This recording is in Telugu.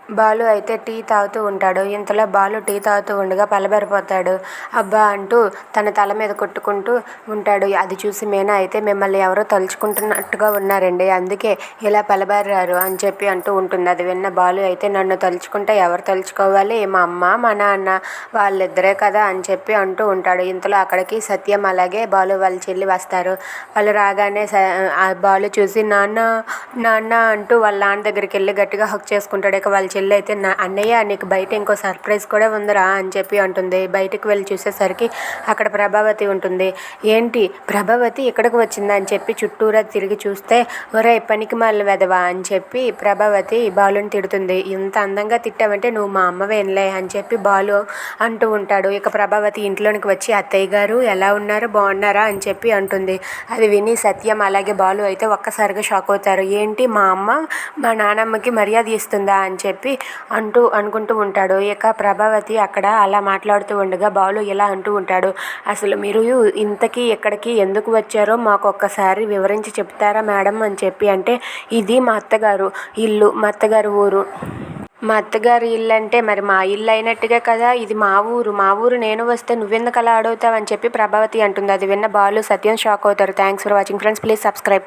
బాలు అయితే టీ తాగుతూ ఉంటాడు. ఇంతలో బాలు టీ తాగుతూ ఉండగా పలబరిపోతాడు. అబ్బా అంటూ తన తల మీద కొట్టుకుంటూ ఉంటాడు. అది చూసి మీనా అయితే మిమ్మల్ని ఎవరో తలుచుకుంటున్నట్టుగా ఉన్నారండి, అందుకే ఇలా పలబారారు అని చెప్పి అంటూ ఉంటుంది. అది విన్న బాలు అయితే నన్ను తలుచుకుంటే ఎవరు తలుచుకోవాలి, మా అమ్మ మా నాన్న వాళ్ళిద్దరే కదా అని చెప్పి అంటూ ఉంటాడు. ఇంతలో అక్కడికి సత్యం అలాగే బాలు వాళ్ళ చెల్లి వస్తారు. వాళ్ళు రాగానే బాలు చూసి నాన్న నాన్న అంటూ వాళ్ళ నాన్న దగ్గరికి వెళ్ళి గట్టిగా హక్ చేసుకుంటాడు. ఇక వాళ్ళ చెల్లి అయితే అన్నయ్య నీకు బయట ఇంకో సర్ప్రైజ్ కూడా ఉందిరా అని చెప్పి అంటుంది. బయటకు వెళ్ళి చూసేసరికి అక్కడ ప్రభావతి ఉంటుంది. ఏంటి ప్రభావతి ఇక్కడికి వచ్చిందా అని చెప్పి చుట్టూరా తిరిగి చూస్తే ఒరే పనికి మాలిన వెధవా అని చెప్పి ప్రభావతి బాలుని తిడుతుంది. ఇంత అందంగా తిట్టావంటే నువ్వు మా అమ్మవేనులే అని చెప్పి బాలు అంటూ ఉంటాడు. ఇక ప్రభావతి ఇంట్లోనికి వచ్చి అత్తయ్య గారు ఎలా ఉన్నారు, బాగున్నారా అని చెప్పి అంటుంది. అది విని సత్యం అలాగే బాలు అయితే ఒక్కసారిగా షాక్ అవుతారు. ఏంటి మా అమ్మ మా నానమ్మకి మర్యాద ఇస్తుందా అని చెప్పి అనుకుంటూ ఉంటాడు. ఇక ప్రభావతి అక్కడ అలా మాట్లాడుతూ ఉండగా బాలు ఇలా అంటూ ఉంటాడు. అసలు మీరు ఇంతకీ ఎక్కడికి ఎందుకు వచ్చారో మాకు ఒక్కసారి వివరించి చెప్తారా మేడం అని చెప్పి అంటే, ఇది మా అత్తగారు ఇల్లు, మా అత్తగారు ఊరు. మా అత్తగారి ఇల్లు అంటే మరి మా ఇల్లు అయినట్టుగా కదా, ఇది మా ఊరు నేను వస్తే నువ్వెందుకు అలా అడుగుతావు అని చెప్పి ప్రభావతి అంటుంది. అది విన్న బాలు సత్యం షాక్ అవుతారు. Thanks for watching friends, please subscribe.